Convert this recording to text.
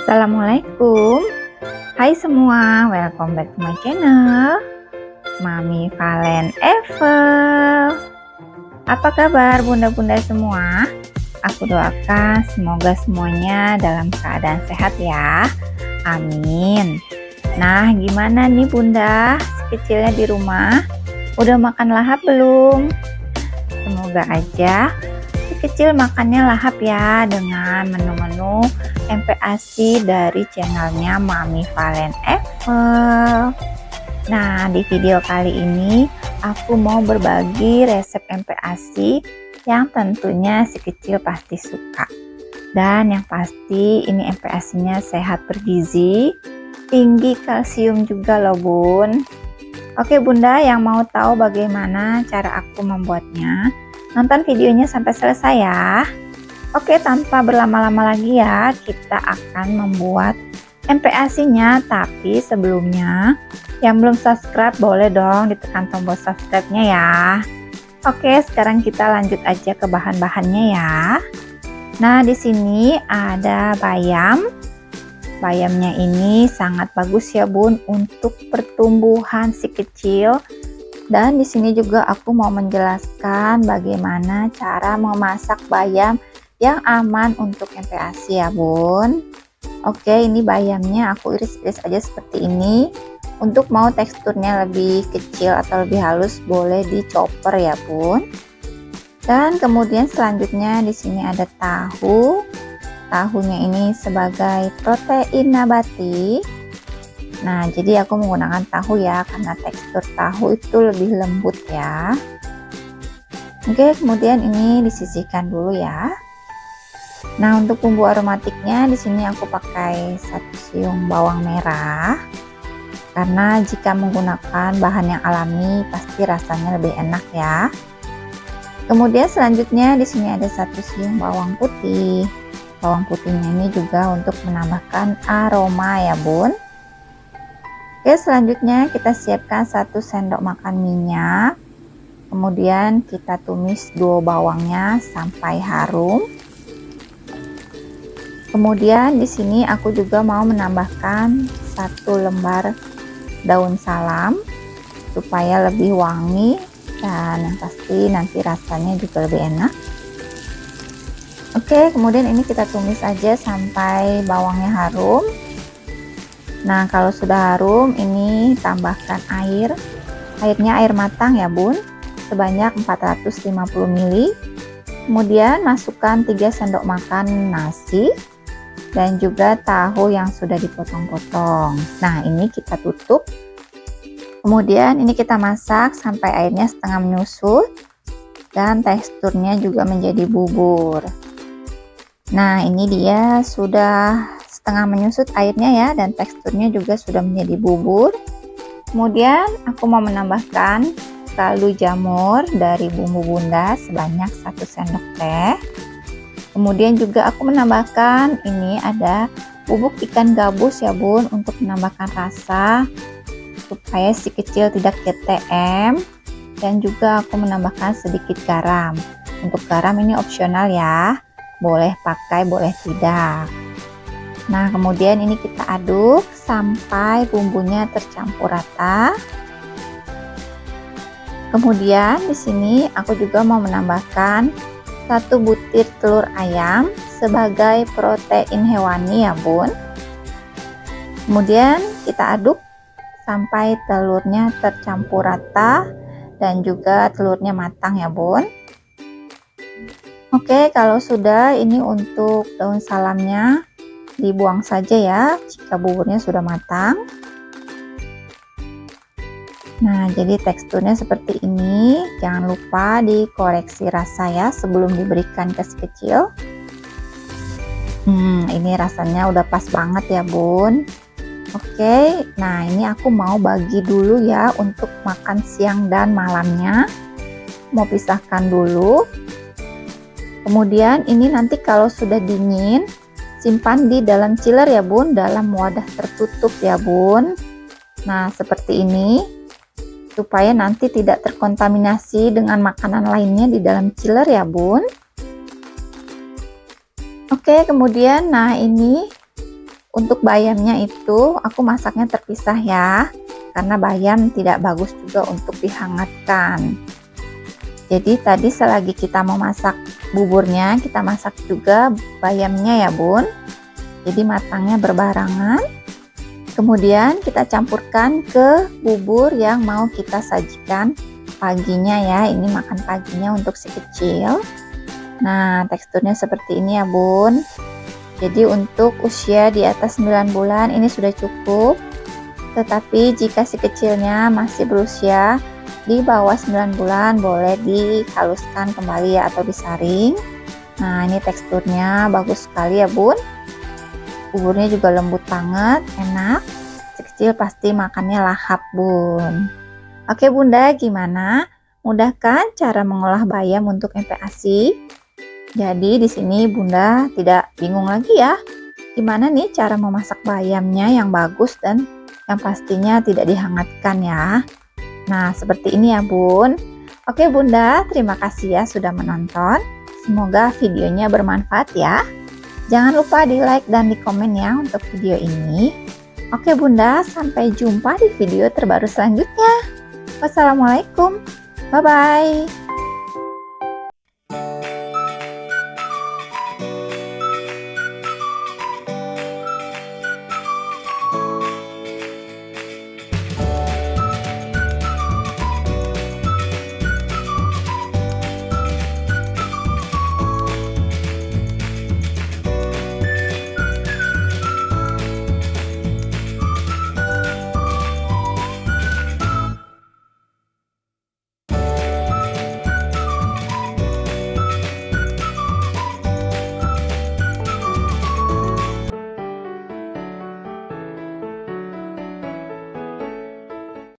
Assalamualaikum. Hai semua, welcome back to my channel Mami Valen Evel. Apa kabar bunda-bunda semua? Aku doakan semoga semuanya dalam keadaan sehat ya. Amin. Nah, gimana nih bunda, si kecilnya di rumah? Udah makan lahap belum? Semoga aja si kecil makannya lahap ya dengan menu-menu MPASI dari channelnya Mami Valen Evel. Nah, di video kali ini aku mau berbagi resep MPASI yang tentunya si kecil pasti suka. Dan yang pasti ini MPASI-nya sehat bergizi, tinggi kalsium juga loh bun. Oke bunda, yang mau tahu bagaimana cara aku membuatnya, nonton videonya sampai selesai ya. Oke, tanpa berlama-lama lagi ya, kita akan membuat MPASI-nya. Tapi sebelumnya, yang belum subscribe boleh dong ditekan tombol subscribe-nya ya. Oke, sekarang kita lanjut aja ke bahan-bahannya ya. Nah, di sini ada bayam. Bayamnya ini sangat bagus ya bun untuk pertumbuhan si kecil. Dan di sini juga aku mau menjelaskan bagaimana cara memasak bayam yang aman untuk MPASI ya bun. Oke, ini bayamnya aku iris-iris aja seperti ini. Untuk mau teksturnya lebih kecil atau lebih halus boleh di chopper ya bun. Dan kemudian selanjutnya di sini ada tahu. Tahunya ini sebagai protein nabati. Nah, jadi aku menggunakan tahu ya karena tekstur tahu itu lebih lembut ya. Oke, kemudian ini disisihkan dulu ya. Nah, untuk bumbu aromatiknya di sini aku pakai 1 siung bawang merah. Karena jika menggunakan bahan yang alami pasti rasanya lebih enak ya. Kemudian selanjutnya di sini ada 1 siung bawang putih. Bawang putihnya ini juga untuk menambahkan aroma ya bun. Oke, selanjutnya kita siapkan 1 sendok makan minyak. Kemudian kita tumis 2 bawangnya sampai harum. Kemudian di sini aku juga mau menambahkan 1 lembar daun salam supaya lebih wangi dan yang pasti nanti rasanya juga lebih enak. Oke, kemudian ini kita tumis aja sampai bawangnya harum. Nah, kalau sudah harum ini tambahkan air. Airnya air matang ya bun, sebanyak 450 ml. Kemudian masukkan 3 sendok makan nasi dan juga tahu yang sudah dipotong-potong. Nah, ini kita tutup. Kemudian ini kita masak sampai airnya setengah menyusut dan teksturnya juga menjadi bubur. Nah, ini dia sudah setengah menyusut airnya ya dan teksturnya juga sudah menjadi bubur. Kemudian aku mau menambahkan kaldu jamur dari bumbu bunda sebanyak 1 sendok teh. Kemudian juga aku menambahkan ini ada bubuk ikan gabus ya bun untuk menambahkan rasa supaya si kecil tidak GTM. Dan juga aku menambahkan sedikit garam. Untuk garam ini opsional ya, boleh pakai boleh tidak. Nah, kemudian ini kita aduk sampai bumbunya tercampur rata. Kemudian di sini aku juga mau menambahkan 1 butir telur ayam sebagai protein hewani ya bun. Kemudian kita aduk sampai telurnya tercampur rata dan juga telurnya matang ya bun. Oke, kalau sudah ini untuk daun salamnya dibuang saja ya jika buburnya sudah matang. Nah, jadi teksturnya seperti ini. Jangan lupa dikoreksi rasa ya sebelum diberikan ke si kecil. Ini rasanya udah pas banget ya bun. Oke, nah ini aku mau bagi dulu ya untuk makan siang dan malamnya. Mau pisahkan dulu. Kemudian ini nanti kalau sudah dingin, simpan di dalam chiller ya bun, dalam wadah tertutup ya bun. Nah, seperti ini. Supaya nanti tidak terkontaminasi dengan makanan lainnya di dalam chiller ya bun. Oke, kemudian nah ini Untuk bayamnya itu aku masaknya terpisah ya, karena bayam tidak bagus juga untuk dihangatkan. Jadi tadi selagi kita mau masak buburnya, kita masak juga bayamnya ya bun. Jadi matangnya berbarengan. Kemudian kita campurkan ke bubur yang mau kita sajikan paginya ya. Ini makan paginya untuk si kecil. Nah, teksturnya seperti ini ya bun. Jadi untuk usia di atas 9 bulan ini sudah cukup. Tetapi jika si kecilnya masih berusia di bawah 9 bulan boleh dihaluskan kembali ya atau disaring. Nah, ini teksturnya bagus sekali ya bun. Buburnya juga lembut banget, enak. Si kecil pasti makannya lahap bun. Oke bunda, gimana? Mudah kan cara mengolah bayam untuk empek ASI? Jadi di sini bunda tidak bingung lagi ya. Gimana nih cara memasak bayamnya yang bagus dan yang pastinya tidak dihangatkan ya. Nah, seperti ini ya bun. Oke bunda, terima kasih ya sudah menonton. Semoga videonya bermanfaat ya. Jangan lupa di like dan di komen ya untuk video ini. Oke bunda, sampai jumpa di video terbaru selanjutnya. Wassalamualaikum. Bye-bye.